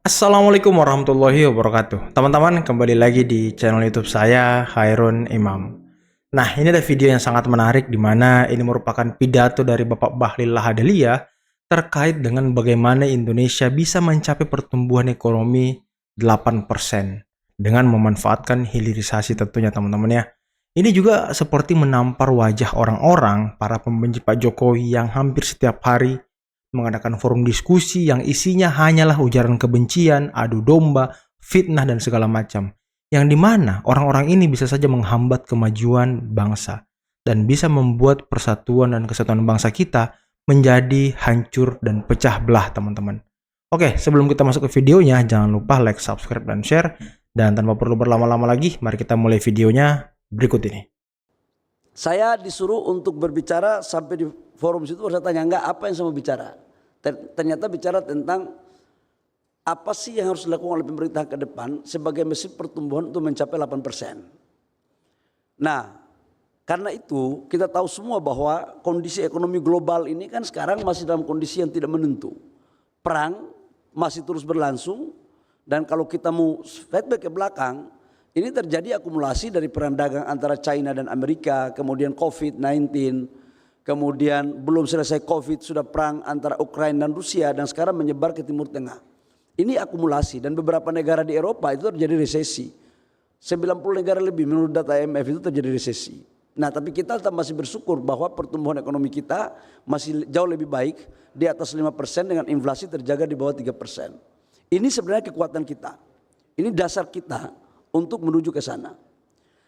Assalamualaikum warahmatullahi wabarakatuh. Teman-teman, kembali lagi di channel YouTube saya, Khairun Imam. Nah, ini ada video yang sangat menarik di mana ini merupakan pidato dari Bapak Bahlil Lahadalia terkait dengan bagaimana Indonesia bisa mencapai pertumbuhan ekonomi 8% dengan memanfaatkan hilirisasi tentunya teman-teman ya. Ini juga seperti menampar wajah orang-orang para pembenci Pak Jokowi yang hampir setiap hari mengadakan forum diskusi yang isinya hanyalah ujaran kebencian, adu domba, fitnah, dan segala macam. Yang dimana orang-orang ini bisa saja menghambat kemajuan bangsa dan bisa membuat persatuan dan kesatuan bangsa kita menjadi hancur dan pecah belah teman-teman. Oke, sebelum kita masuk ke videonya, jangan lupa like, subscribe, dan share. Dan tanpa perlu berlama-lama lagi, mari kita mulai videonya berikut ini. Saya disuruh untuk berbicara sampai di forum situ, saya tanya enggak apa yang saya mau bicara. Ternyata bicara tentang apa sih yang harus dilakukan oleh pemerintah ke depan sebagai mesin pertumbuhan untuk mencapai 8%. Nah, karena itu kita tahu semua bahwa kondisi ekonomi global ini kan sekarang masih dalam kondisi yang tidak menentu. Perang masih terus berlangsung dan kalau kita mau flashback ke belakang, ini terjadi akumulasi dari perang dagang antara China dan Amerika, kemudian COVID-19, kemudian belum selesai COVID sudah perang antara Ukraina dan Rusia dan sekarang menyebar ke Timur Tengah. Ini akumulasi dan beberapa negara di Eropa itu terjadi resesi. 90 negara lebih menurut data IMF itu terjadi resesi. Nah, tapi kita tetap masih bersyukur bahwa pertumbuhan ekonomi kita masih jauh lebih baik di atas 5% dengan inflasi terjaga di bawah 3%. Ini sebenarnya kekuatan kita. Ini dasar kita untuk menuju ke sana.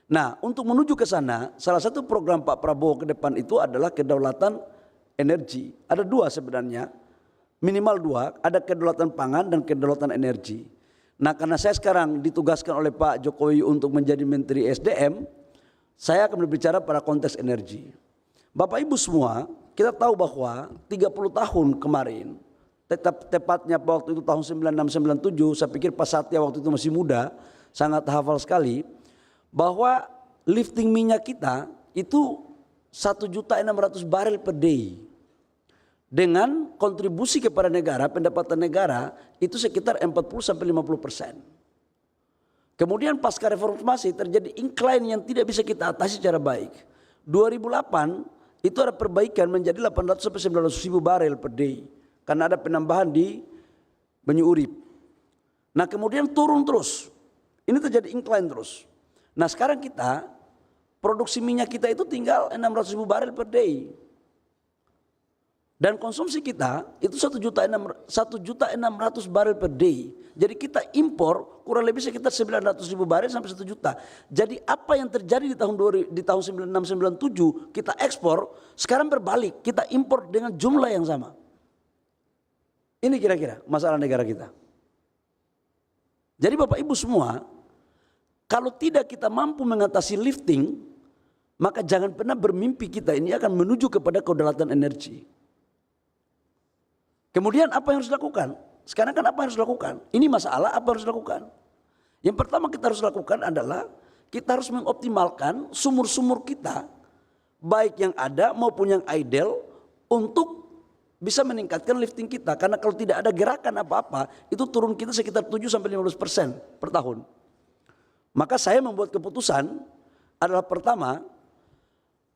Nah, untuk menuju ke sana, salah satu program Pak Prabowo ke depan itu adalah kedaulatan energi. Ada dua sebenarnya, minimal dua, ada kedaulatan pangan dan kedaulatan energi. Nah, karena saya sekarang ditugaskan oleh Pak Jokowi untuk menjadi Menteri SDM, saya akan berbicara pada konteks energi. Bapak Ibu semua, kita tahu bahwa 30 tahun kemarin, tepatnya waktu itu tahun 96-97, saya pikir Pak Satya waktu itu masih muda, sangat hafal sekali, bahwa lifting minyak kita itu 1.600.000 barel per day. Dengan kontribusi kepada negara, pendapatan negara itu sekitar 40-50%. Kemudian pasca reformasi terjadi incline yang tidak bisa kita atasi secara baik. 2008 itu ada perbaikan menjadi 800-900 ribu barel per day. Karena ada penambahan di Banyu Urip. Nah, kemudian turun terus. Ini terjadi incline terus. Nah, sekarang kita produksi minyak kita itu tinggal 600.000 barel per day. Dan konsumsi kita itu 1.600.000 barel per day. Jadi kita impor kurang lebih sekitar 900.000 barel sampai 1 juta. Jadi apa yang terjadi di tahun 96-97 kita ekspor, sekarang berbalik, kita impor dengan jumlah yang sama. Ini kira-kira masalah negara kita. Jadi Bapak Ibu semua, kalau tidak kita mampu mengatasi lifting, maka jangan pernah bermimpi kita ini akan menuju kepada kedaulatan energi. Kemudian apa yang harus dilakukan? Sekarang kan apa yang harus dilakukan? Ini masalah, apa yang harus dilakukan? Yang pertama kita harus lakukan adalah kita harus mengoptimalkan sumur-sumur kita, baik yang ada maupun yang idle, untuk bisa meningkatkan lifting kita. Karena kalau tidak ada gerakan apa-apa, itu turun kita sekitar 7-15% per tahun. Maka saya membuat keputusan adalah pertama,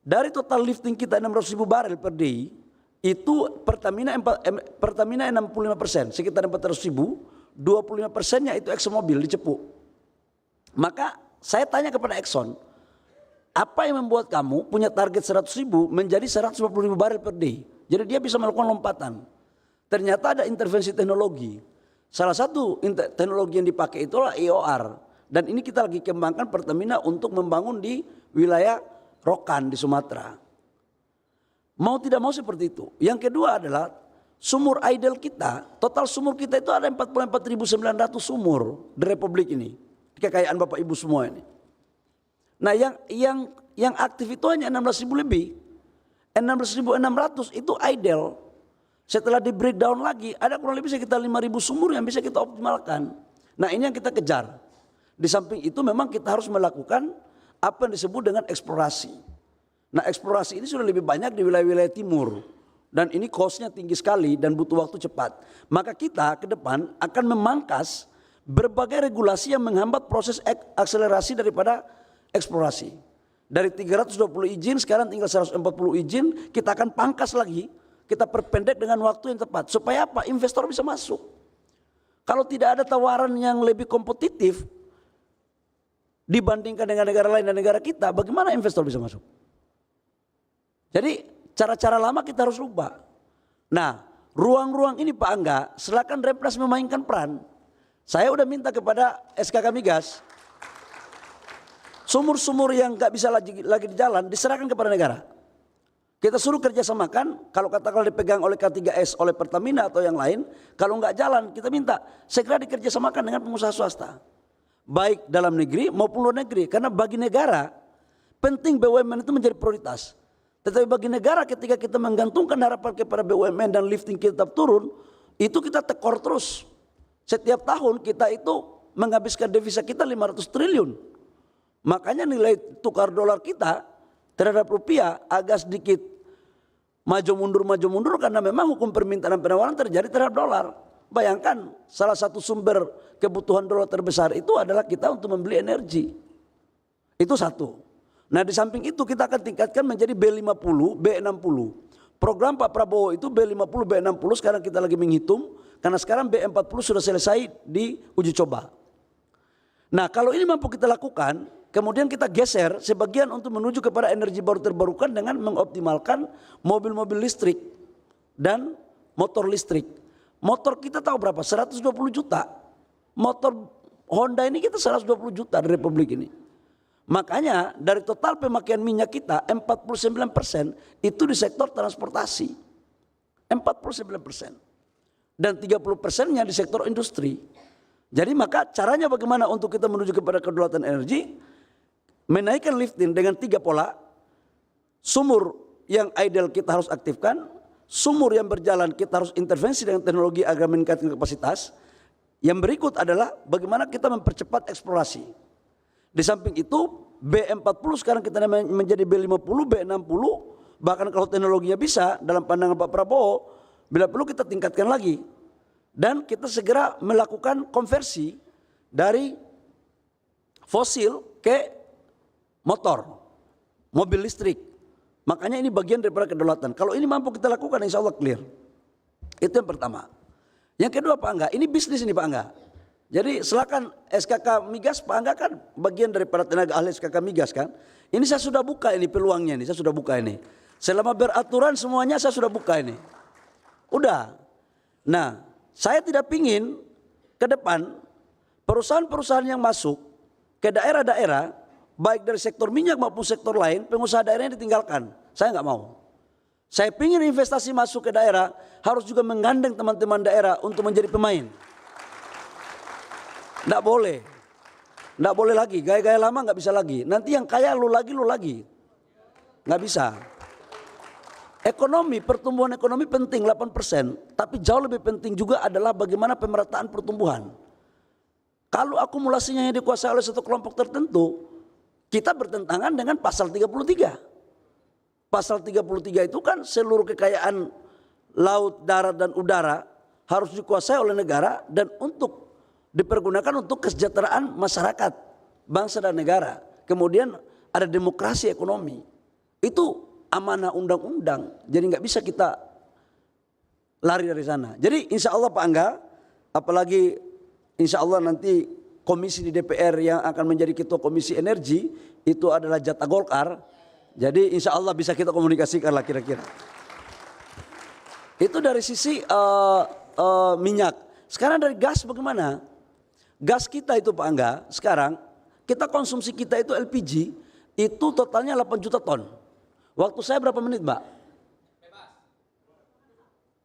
dari total lifting kita 600.000 barel per day, itu Pertamina 65%, sekitar 400.000, 25%-nya itu ExxonMobil di Cepu. Maka saya tanya kepada Exxon, apa yang membuat kamu punya target 100.000 menjadi 150.000 barel per day? Jadi dia bisa melakukan lompatan. Ternyata ada intervensi teknologi. Salah satu teknologi yang dipakai itulah EOR. Dan ini kita lagi kembangkan Pertamina untuk membangun di wilayah Rokan di Sumatera. Mau tidak mau seperti itu. Yang kedua adalah sumur idle kita, total sumur kita itu ada 44.900 sumur di Republik ini. Kekayaan Bapak Ibu semua ini. Nah, yang aktif itu hanya 16.000 lebih. 16.600 itu idle. Setelah di breakdown lagi, ada kurang lebih sekitar 5.000 sumur yang bisa kita optimalkan. Nah, ini yang kita kejar. Di samping itu memang kita harus melakukan apa yang disebut dengan eksplorasi. Nah, eksplorasi ini sudah lebih banyak di wilayah-wilayah timur. Dan ini cost-nya tinggi sekali dan butuh waktu cepat. Maka kita ke depan akan memangkas berbagai regulasi yang menghambat proses akselerasi daripada eksplorasi. Dari 320 izin sekarang tinggal 140 izin, kita akan pangkas lagi, kita perpendek dengan waktu yang tepat. Supaya apa? Investor bisa masuk. Kalau tidak ada tawaran yang lebih kompetitif dibandingkan dengan negara lain dan negara kita, bagaimana investor bisa masuk? Jadi cara-cara lama kita harus rubah. Nah, ruang-ruang ini Pak Angga, silakan Rempnas memainkan peran. Saya udah minta kepada SKK Migas, sumur-sumur yang nggak bisa lagi di jalan diserahkan kepada negara. Kita suruh kerjasamakan, kalau katakanlah dipegang oleh K3S, oleh Pertamina atau yang lain, kalau nggak jalan kita minta segera dikerjasamakan dengan pengusaha swasta. Baik dalam negeri maupun luar negeri. Karena bagi negara, penting BUMN itu menjadi prioritas. Tetapi bagi negara ketika kita menggantungkan harapan kepada BUMN dan lifting kita tetap turun, itu kita tekor terus. Setiap tahun kita itu menghabiskan devisa kita 500 triliun. Makanya nilai tukar dolar kita terhadap rupiah agak sedikit maju mundur karena memang hukum permintaan dan penawaran terjadi terhadap dolar. Bayangkan salah satu sumber kebutuhan dolar terbesar itu adalah kita untuk membeli energi. Itu satu. Nah di samping itu kita akan tingkatkan menjadi B50, B60. Program Pak Prabowo itu B50, B60 sekarang kita lagi menghitung. Karena sekarang B40 sudah selesai di uji coba. Nah kalau ini mampu kita lakukan, kemudian kita geser sebagian untuk menuju kepada energi baru terbarukan dengan mengoptimalkan mobil-mobil listrik dan motor listrik. Motor kita tahu berapa? 120 juta. Motor Honda ini kita 120 juta di Republik ini. Makanya dari total pemakaian minyak kita 49% itu di sektor transportasi. 49%. Dan 30%-nya di sektor industri. Jadi maka caranya bagaimana untuk kita menuju kepada kedaulatan energi? Menaikkan lifting dengan 3 pola. Sumur yang ideal kita harus aktifkan. Sumur yang berjalan kita harus intervensi dengan teknologi agar meningkatkan kapasitas. Yang berikut adalah bagaimana kita mempercepat eksplorasi. Di samping itu B40 sekarang kita menjadi B50, B60. Bahkan kalau teknologinya bisa dalam pandangan Pak Prabowo, bila perlu kita tingkatkan lagi. Dan kita segera melakukan konversi dari fosil ke motor, mobil listrik. Makanya ini bagian daripada kedaulatan. Kalau ini mampu kita lakukan insya Allah clear. Itu yang pertama. Yang kedua Pak Angga, ini bisnis ini Pak Angga. Jadi silakan SKK Migas, Pak Angga kan bagian daripada tenaga ahli SKK Migas kan. Ini saya sudah buka ini peluangnya ini, saya sudah buka ini. Selama beraturan semuanya saya sudah buka ini. Udah. Nah, saya tidak pingin ke depan perusahaan-perusahaan yang masuk ke daerah-daerah, baik dari sektor minyak maupun sektor lain, pengusaha daerahnya ditinggalkan. Saya nggak mau. Saya pingin investasi masuk ke daerah, harus juga menggandeng teman-teman daerah untuk menjadi pemain. Nggak boleh. Nggak boleh lagi, gaya-gaya lama nggak bisa lagi. Nanti yang kaya lu lagi. Nggak bisa. Ekonomi, pertumbuhan ekonomi penting 8%, tapi jauh lebih penting juga adalah bagaimana pemerataan pertumbuhan. Kalau akumulasinya yang dikuasai oleh satu kelompok tertentu, kita bertentangan dengan pasal 33. Pasal 33 itu kan seluruh kekayaan laut, darat dan udara harus dikuasai oleh negara dan untuk dipergunakan untuk kesejahteraan masyarakat, bangsa dan negara. Kemudian ada demokrasi ekonomi. Itu amanah undang-undang, jadi nggak bisa kita lari dari sana. Jadi insya Allah Pak Angga, apalagi insya Allah nanti komisi di DPR yang akan menjadi ketua komisi energi itu adalah jatah Golkar. Jadi insya Allah bisa kita komunikasikan lah kira-kira. Itu dari sisi minyak. Sekarang dari gas bagaimana? Gas kita itu Pak Angga, sekarang kita konsumsi kita itu LPG itu totalnya 8 juta ton. Waktu saya berapa menit Mbak?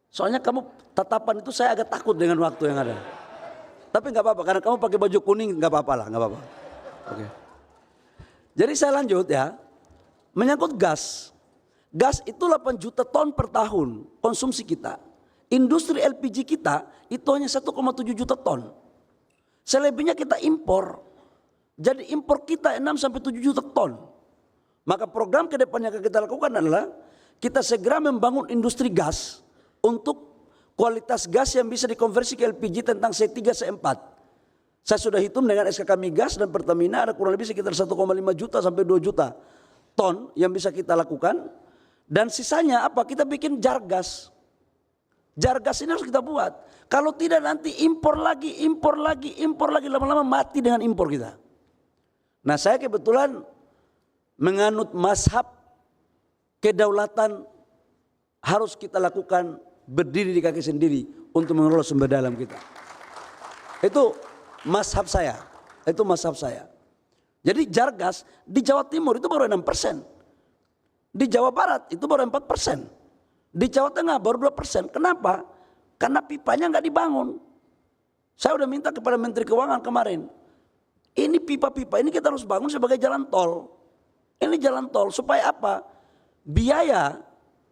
Soalnya kamu tatapan itu saya agak takut dengan waktu yang ada. Tapi nggak apa-apa karena kamu pakai baju kuning nggak apa-apa lah, nggak apa-apa. Oke. Jadi saya lanjut ya, menyangkut gas. Gas itu 8 juta ton per tahun konsumsi kita. Industri LPG kita itu hanya 1,7 juta ton. Selebihnya kita impor. Jadi impor kita 6 sampai 7 juta ton. Maka program ke depan yang akan kita lakukan adalah kita segera membangun industri gas untuk kualitas gas yang bisa dikonversi ke LPG tentang C3, C4. Saya sudah hitung dengan SKK Migas dan Pertamina ada kurang lebih sekitar 1,5 juta sampai 2 juta ton yang bisa kita lakukan. Dan sisanya apa? Kita bikin jar gas. Jar gas ini harus kita buat. Kalau tidak nanti impor lagi, lama-lama mati dengan impor kita. Nah, saya kebetulan menganut mazhab kedaulatan harus kita lakukan berdiri di kaki sendiri untuk mengelola sumber daya alam kita. Itu mazhab saya. Jadi jar gas di Jawa Timur itu baru 6%. Di Jawa Barat itu baru 4%. Di Jawa Tengah baru 2%. Kenapa? Karena pipanya nggak dibangun. Saya udah minta kepada Menteri Keuangan kemarin. Ini pipa-pipa ini kita harus bangun sebagai jalan tol. Ini jalan tol supaya apa? Biaya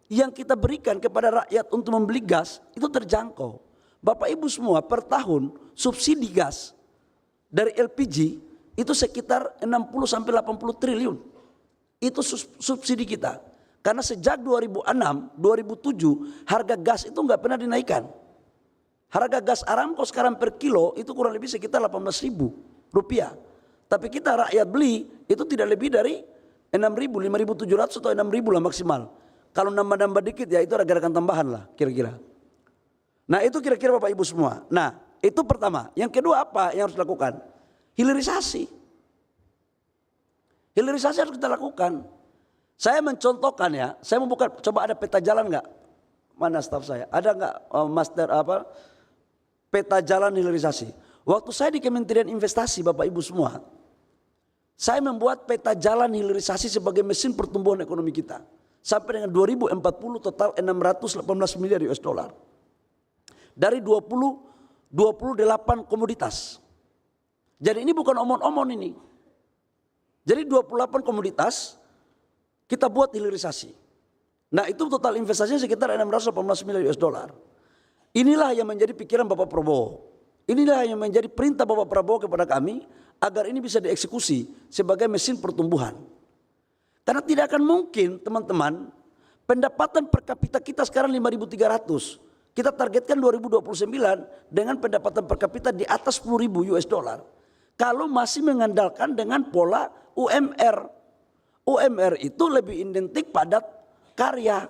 yang kita berikan kepada rakyat untuk membeli gas itu terjangkau. Bapak Ibu semua per tahun subsidi gas dari LPG itu sekitar 60 sampai 80 triliun. Itu subsidi kita. Karena sejak 2006, 2007 harga gas itu nggak pernah dinaikkan. Harga gas Aramco sekarang per kilo itu kurang lebih sekitar 18.000 rupiah. Tapi kita rakyat beli itu tidak lebih dari 6.000, 5.700 atau 6.000 lah maksimal. Kalau nambah-nambah dikit ya itu ada gerakan tambahan lah kira-kira. Nah itu kira-kira Bapak Ibu semua. Nah itu pertama. Yang kedua apa yang harus dilakukan? Hilirisasi. Hilirisasi harus kita lakukan. Saya mencontohkan ya, saya membuka, coba ada peta jalan nggak? Mana staf saya? Ada nggak master apa? Peta jalan hilirisasi. Waktu saya di Kementerian Investasi Bapak Ibu semua, saya membuat peta jalan hilirisasi sebagai mesin pertumbuhan ekonomi kita. Sampai dengan 2040 total 618 miliar US dollar. Dari 28 komoditas. Jadi ini bukan omon-omon ini. Jadi 28 komoditas kita buat hilirisasi. Nah itu total investasinya sekitar 618 miliar US dollar. Inilah yang menjadi pikiran Bapak Prabowo. Inilah yang menjadi perintah Bapak Prabowo kepada kami agar ini bisa dieksekusi sebagai mesin pertumbuhan. Karena tidak akan mungkin teman-teman pendapatan per kapita kita sekarang 5.300. Kita targetkan 2029 dengan pendapatan per kapita di atas 10.000 US dollar. Kalau masih mengandalkan dengan pola UMR. UMR itu lebih identik padat karya.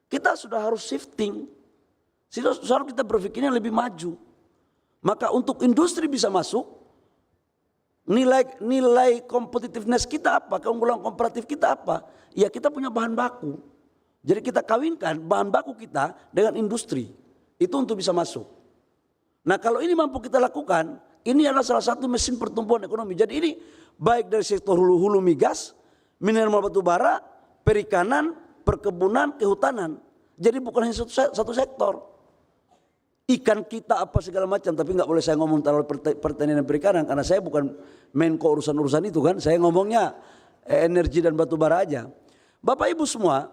Kita sudah harus shifting. Sudah harus kita berpikirnya lebih maju. Maka untuk industri bisa masuk, nilai competitiveness kita apa, keunggulan komparatif kita apa? Ya kita punya bahan baku. Jadi kita kawinkan bahan baku kita dengan industri. Itu untuk bisa masuk. Nah kalau ini mampu kita lakukan, ini adalah salah satu mesin pertumbuhan ekonomi. Jadi ini baik dari sektor hulu migas, mineral batu bara, perikanan, perkebunan, kehutanan. Jadi bukan hanya satu sektor. Ikan kita apa segala macam, tapi nggak boleh saya ngomong terlalu pertanian dan perikanan karena saya bukan Menko urusan itu kan. Saya ngomongnya energi dan batu bara aja. Bapak Ibu semua,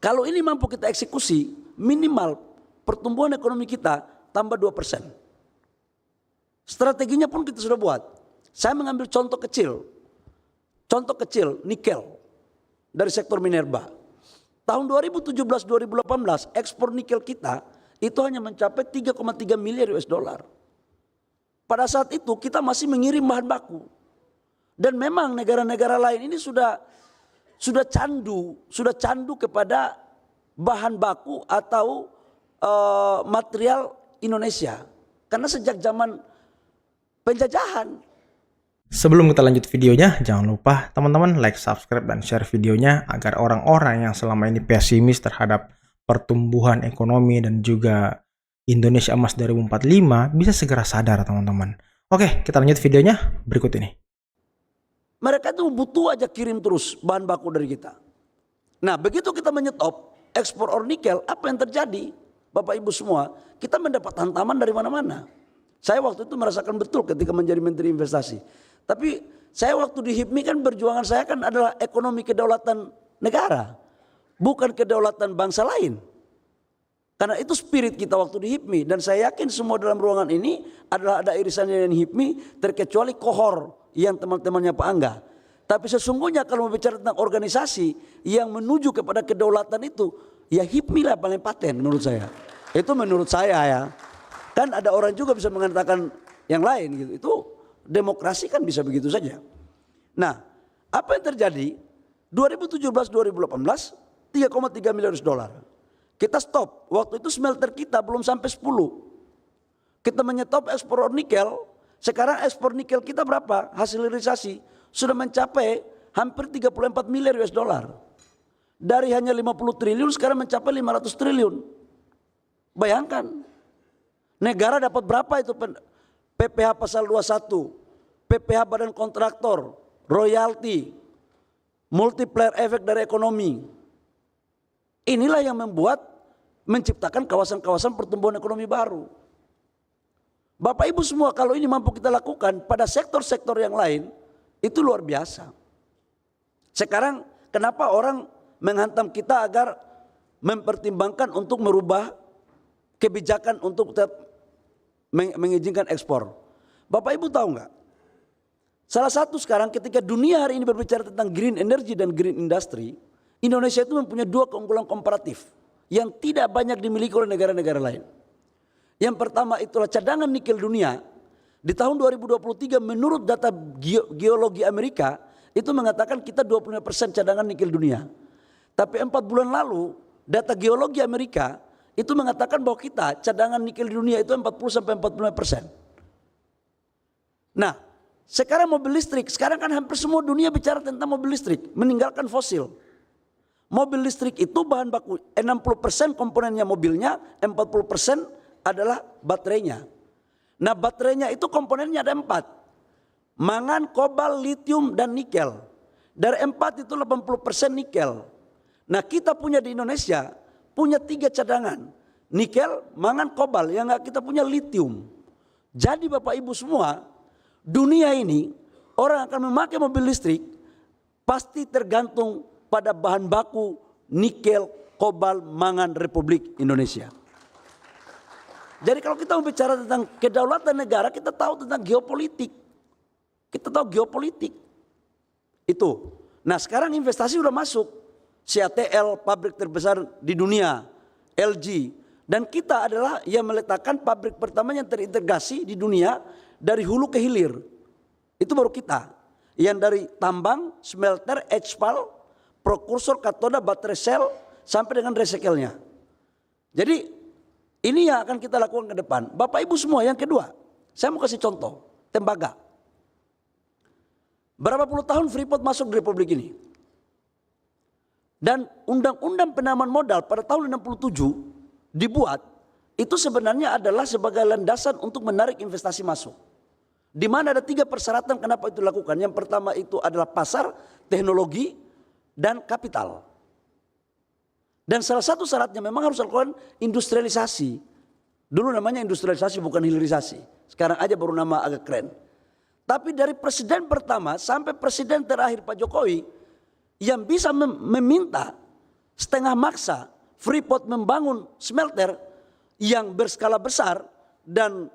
kalau ini mampu kita eksekusi, minimal pertumbuhan ekonomi kita tambah 2%. Strateginya pun kita sudah buat. Saya mengambil contoh kecil nikel dari sektor minerba. Tahun 2017-2018 ekspor nikel kita itu hanya mencapai 3,3 miliar US dollar. Pada saat itu kita masih mengirim bahan baku. Dan memang negara-negara lain ini sudah candu kepada bahan baku atau material Indonesia. Karena sejak zaman penjajahan. Sebelum kita lanjut videonya, jangan lupa teman-teman like, subscribe, dan share videonya agar orang-orang yang selama ini pesimis terhadap pertumbuhan ekonomi dan juga Indonesia Emas 2045 bisa segera sadar teman-teman. Oke, kita lanjut videonya berikut ini. Mereka itu butuh aja kirim terus bahan baku dari kita. Nah begitu kita menyetop ekspor ore nikel, apa yang terjadi? Bapak Ibu semua, kita mendapat hantaman dari mana-mana. Saya waktu itu merasakan betul ketika menjadi Menteri Investasi. Tapi saya waktu di HIPMI kan perjuangan saya kan adalah ekonomi kedaulatan negara. Bukan kedaulatan bangsa lain. Karena itu spirit kita waktu di HIPMI. Dan saya yakin semua dalam ruangan ini adalah ada irisannya dengan HIPMI terkecuali kohor yang teman-temannya Pak Angga. Tapi sesungguhnya kalau bicara tentang organisasi yang menuju kepada kedaulatan itu, ya HIPMI lah paling paten menurut saya. Itu menurut saya ya. Kan ada orang juga bisa mengatakan yang lain gitu. Itu demokrasi kan bisa begitu saja. Nah, apa yang terjadi? 2017-2018 3,3 miliar dolar. Kita stop. Waktu itu smelter kita belum sampai 10. Kita menyetop ekspor nikel. Sekarang ekspor nikel kita berapa? Hasil hilirisasi sudah mencapai hampir 34 miliar US dollar. Dari hanya 50 triliun sekarang mencapai 500 triliun. Bayangkan. Negara dapat berapa itu PPh pasal 21, PPh badan kontraktor, royalti, multiplier efek dari ekonomi. Inilah yang menciptakan kawasan-kawasan pertumbuhan ekonomi baru. Bapak Ibu semua, kalau ini mampu kita lakukan pada sektor-sektor yang lain, itu luar biasa. Sekarang kenapa orang menghantam kita agar mempertimbangkan untuk merubah kebijakan untuk mengizinkan ekspor. Bapak Ibu tahu nggak? Salah satu sekarang ketika dunia hari ini berbicara tentang green energy dan green industry, Indonesia itu mempunyai dua keunggulan komparatif yang tidak banyak dimiliki oleh negara-negara lain. Yang pertama itulah cadangan nikel dunia. Di tahun 2023 menurut data geologi Amerika itu mengatakan kita 25% cadangan nikel dunia. Tapi 4 bulan lalu data geologi Amerika itu mengatakan bahwa kita cadangan nikel di dunia itu 40-45%. Nah, sekarang mobil listrik, sekarang kan hampir semua dunia bicara tentang mobil listrik, meninggalkan fosil. Mobil listrik itu bahan baku 60% komponennya mobilnya, 40% adalah baterainya. Nah, baterainya itu komponennya ada 4. Mangan, kobalt, litium, dan nikel. Dari 4 itu 80% nikel. Nah, kita punya di Indonesia punya 3 cadangan. Nikel, mangan, kobalt, yang enggak kita punya litium. Jadi Bapak Ibu semua, dunia ini orang akan memakai mobil listrik pasti tergantung pada bahan baku nikel, kobalt, mangan Republik Indonesia. Jadi kalau kita bicara tentang kedaulatan negara, kita tahu tentang geopolitik. Kita tahu geopolitik. Itu. Nah, sekarang investasi udah masuk. CATL, pabrik terbesar di dunia, LG. Dan kita adalah yang meletakkan pabrik pertama yang terintegrasi di dunia dari hulu ke hilir. Itu baru kita. Yang dari tambang, smelter, HPAL, prekursor, katoda, baterai sel, sampai dengan recycle-nya. Jadi ini yang akan kita lakukan ke depan. Bapak Ibu semua, yang kedua, saya mau kasih contoh, tembaga. Berapa puluh tahun Freeport masuk di Republik ini. Dan undang-undang penanaman modal pada tahun 67 dibuat, itu sebenarnya adalah sebagai landasan untuk menarik investasi masuk. Di mana ada 3 persyaratan kenapa itu dilakukan. Yang pertama itu adalah pasar, teknologi, dan kapital. Dan salah satu syaratnya memang harus lakukan industrialisasi. Dulu namanya industrialisasi bukan hilirisasi. Sekarang aja baru nama agak keren. Tapi dari presiden pertama sampai presiden terakhir Pak Jokowi yang bisa meminta setengah maksa Freeport membangun smelter yang berskala besar dan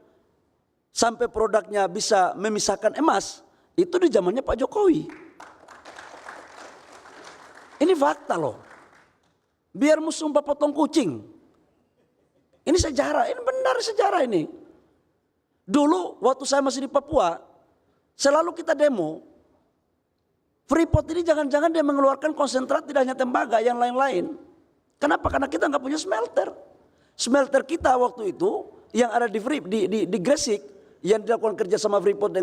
sampai produknya bisa memisahkan emas, itu di zamannya Pak Jokowi. Ini fakta loh. Biar musuh potong kucing. Ini sejarah, ini benar sejarah ini. Dulu waktu saya masih di Papua, selalu kita demo. Freeport ini jangan-jangan dia mengeluarkan konsentrat tidak hanya tembaga, yang lain-lain. Kenapa? Karena kita nggak punya smelter. Smelter kita waktu itu yang ada di Gresik, yang dilakukan kerja sama Freeport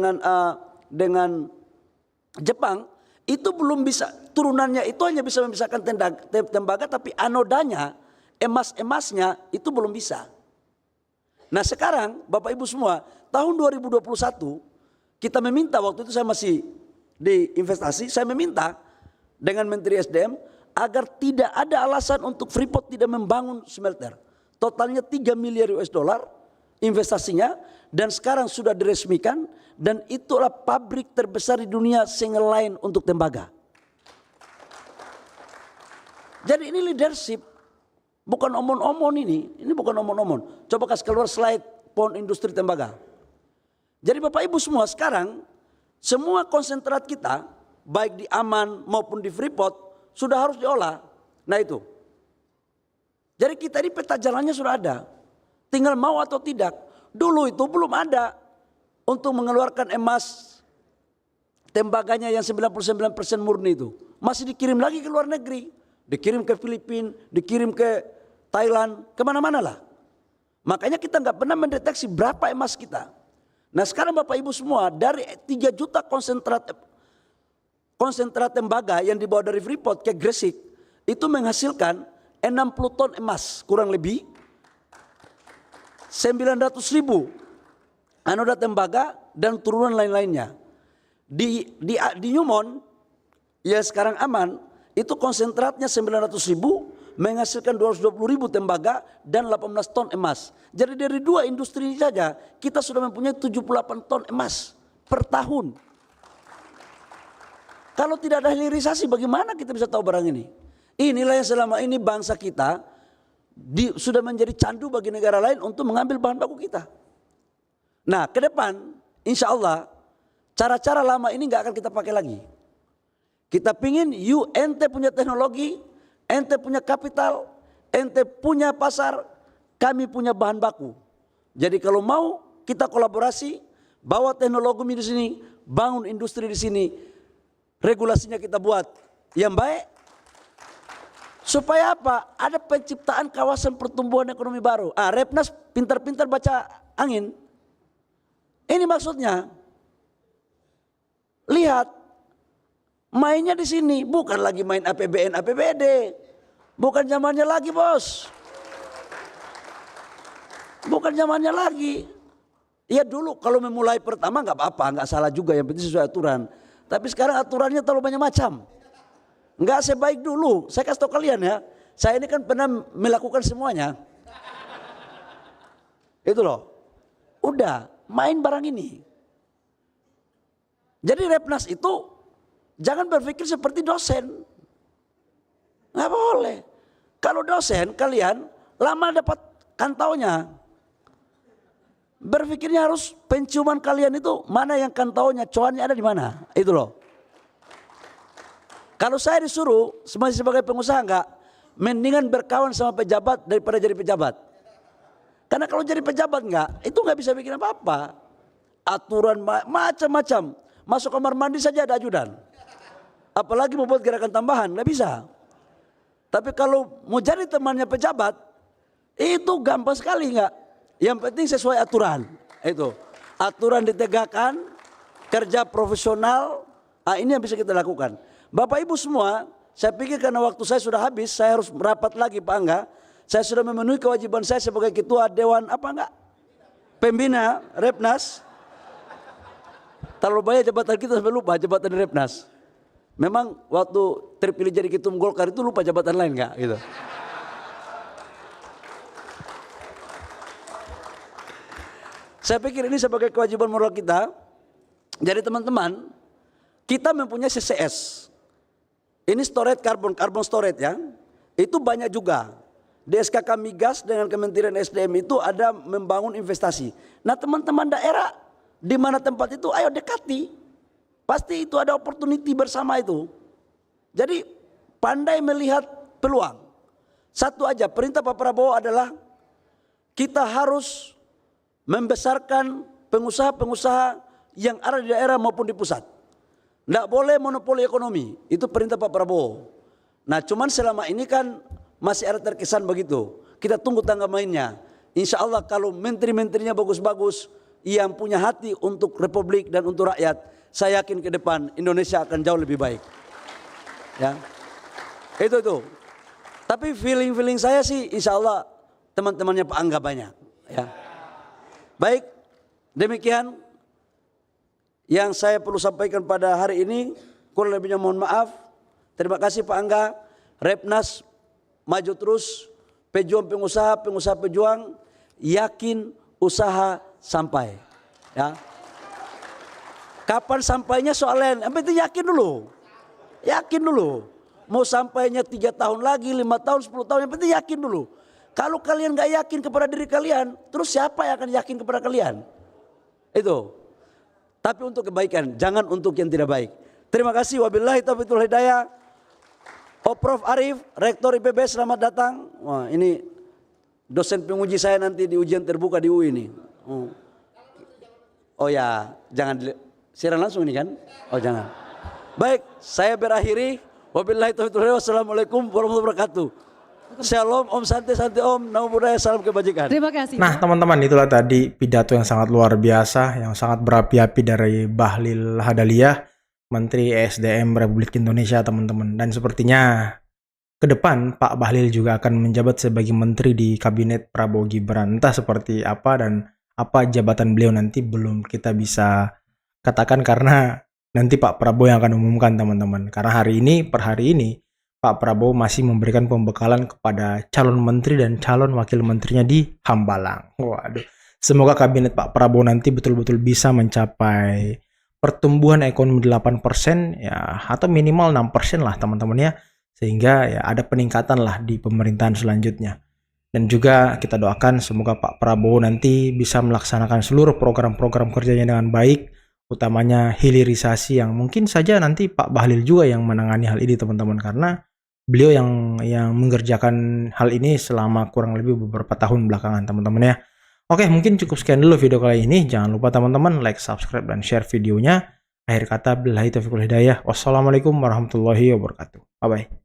dengan Jepang, itu belum bisa, turunannya itu hanya bisa memisahkan tembaga, tapi anodanya, emasnya itu belum bisa. Nah sekarang Bapak Ibu semua, tahun 2021 kita meminta, waktu itu saya masih di investasi, saya meminta dengan Menteri SDM agar tidak ada alasan untuk Freeport tidak membangun smelter. Totalnya 3 miliar US dollar investasinya, dan sekarang sudah diresmikan, dan itulah pabrik terbesar di dunia single line untuk tembaga. Jadi ini leadership, bukan omon-omon ini bukan omon-omon. Coba kasih keluar slide PON industri tembaga. Jadi Bapak Ibu semua, sekarang semua konsentrat kita baik di Aman maupun di Freeport sudah harus diolah. Nah itu. Jadi kita ini peta jalannya sudah ada. Tinggal mau atau tidak. Dulu itu belum ada untuk mengeluarkan emas tembaganya yang 99% murni itu. Masih dikirim lagi ke luar negeri. Dikirim ke Filipina, dikirim ke Thailand, kemana-mana lah. Makanya kita nggak pernah mendeteksi berapa emas kita. Nah sekarang Bapak Ibu semua, dari 3 juta konsentrat tembaga yang dibawa dari Freeport ke Gresik, itu menghasilkan 60 ton emas kurang lebih. 900.000 anoda tembaga dan turunan lain-lainnya. Di Newmont ya sekarang Aman itu konsentratnya 900.000 menghasilkan 220.000 tembaga dan 18 ton emas. Jadi dari 2 industri ini saja kita sudah mempunyai 78 ton emas per tahun. Kalau tidak ada hilirisasi bagaimana kita bisa tahu barang ini? Inilah yang selama ini bangsa kita sudah menjadi candu bagi negara lain untuk mengambil bahan baku kita. Nah ke depan insya Allah cara-cara lama ini nggak akan kita pakai lagi. Kita pingin ente punya teknologi, ente punya kapital, ente punya pasar, kami punya bahan baku. Jadi kalau mau kita kolaborasi, bawa teknologi di sini, bangun industri di sini, regulasinya kita buat yang baik. Supaya apa? Ada penciptaan kawasan pertumbuhan ekonomi baru. Repnas pintar-pintar baca angin. Ini maksudnya. Lihat, mainnya di sini bukan lagi main APBN, APBD. Bukan zamannya lagi, bos. Bukan zamannya lagi. Ya dulu kalau memulai pertama nggak apa-apa, nggak salah juga, yang penting sesuai aturan. Tapi sekarang aturannya terlalu banyak macam. Enggak sebaik dulu. Saya kasih tahu kalian ya. Saya ini kan pernah melakukan semuanya. Itu loh. Udah main barang ini. Jadi Repnas itu jangan berpikir seperti dosen. Nggak boleh. Kalau dosen kalian lama dapat kantaunya. Berpikirnya harus penciuman kalian itu mana yang kantaunya, coannya ada di mana. Itu loh. Kalau saya disuruh masih sebagai pengusaha enggak, mendingan berkawan sama pejabat daripada jadi pejabat. Karena kalau jadi pejabat enggak, itu enggak bisa bikin apa-apa. Aturan macam-macam. Masuk kamar mandi saja ada ajudan. Apalagi mau buat gerakan tambahan, enggak bisa. Tapi kalau mau jadi temannya pejabat, itu gampang sekali enggak. Yang penting sesuai aturan. Itu. Aturan ditegakkan, kerja profesional, ini yang bisa kita lakukan. Bapak Ibu semua, saya pikir karena waktu saya sudah habis, saya harus merapat lagi Pak Angga. Saya sudah memenuhi kewajiban saya sebagai ketua Dewan apa enggak? Pembina Repnas. Terlalu banyak jabatan kita sampai lupa jabatan Repnas. Memang waktu terpilih jadi ketua Golkar itu lupa jabatan lain enggak gitu. Saya pikir ini sebagai kewajiban moral kita. Jadi teman-teman, kita mempunyai CCS. Ini storage karbon storage ya. Itu banyak juga. Di SKK Migas dengan Kementerian SDM itu ada membangun investasi. Nah teman-teman daerah di mana tempat itu ayo dekati. Pasti itu ada opportunity bersama itu. Jadi pandai melihat peluang. Satu aja perintah Pak Prabowo adalah kita harus membesarkan pengusaha-pengusaha yang ada di daerah maupun di pusat. Tidak boleh monopoli ekonomi, itu perintah Pak Prabowo. Nah cuman selama ini kan masih ada terkesan begitu. Kita tunggu tanggal mainnya. Insya Allah kalau menteri-menterinya bagus-bagus, yang punya hati untuk republik dan untuk rakyat, saya yakin ke depan Indonesia akan jauh lebih baik. Ya, itu. Tapi feeling saya sih insya Allah teman-temannya Pak Angga banyak. Ya, baik demikian yang saya perlu sampaikan pada hari ini. Kurang lebihnya mohon maaf. Terima kasih Pak Angga. Repnas maju terus. Pejuang pengusaha pejuang. Yakin usaha sampai. Ya. Kapan sampainya soal lain? Yang penting yakin dulu. Yakin dulu. Mau sampainya 3 tahun lagi, 5 tahun, 10 tahun. Yang penting yakin dulu. Kalau kalian gak yakin kepada diri kalian, terus siapa yang akan yakin kepada kalian? Itu. Tapi untuk kebaikan, jangan untuk yang tidak baik. Terima kasih, wabillahi taufiq wal hidayah. Prof Arif, Rektor IPB, selamat datang. Wah, ini dosen penguji saya nanti di ujian terbuka di UI ini. Oh ya, jangan siaran langsung ini kan? Oh jangan. Baik, saya berakhiri. Wabillahi taufiq wal hidayah. Wassalamualaikum warahmatullahi wabarakatuh. Shalom, Om Santi Santi Om, Namo Buddhaya, salam kebajikan. Terima kasih. Nah, teman-teman, itulah tadi pidato yang sangat luar biasa, yang sangat berapi-api dari Bahlil Lahadalia, Menteri ESDM Republik Indonesia, teman-teman. Dan sepertinya ke depan Pak Bahlil juga akan menjabat sebagai menteri di kabinet Prabowo Gibran. Entah seperti apa dan apa jabatan beliau nanti belum kita bisa katakan karena nanti Pak Prabowo yang akan umumkan, teman-teman. Karena per hari ini Pak Prabowo masih memberikan pembekalan kepada calon menteri dan calon wakil menterinya di Hambalang. Waduh, semoga kabinet Pak Prabowo nanti betul-betul bisa mencapai pertumbuhan ekonomi 8% ya, atau minimal 6% lah teman-teman ya, sehingga ya ada peningkatan lah di pemerintahan selanjutnya. Dan juga kita doakan semoga Pak Prabowo nanti bisa melaksanakan seluruh program-program kerjanya dengan baik, utamanya hilirisasi yang mungkin saja nanti Pak Bahlil juga yang menangani hal ini, teman-teman, karena beliau yang mengerjakan hal ini selama kurang lebih beberapa tahun belakangan, teman-teman ya. Oke, mungkin cukup sekian dulu video kali ini. Jangan lupa teman-teman like, subscribe, dan share videonya. Akhir kata, billahi taufiq wal hidayah. Wassalamualaikum warahmatullahi wabarakatuh. Bye-bye.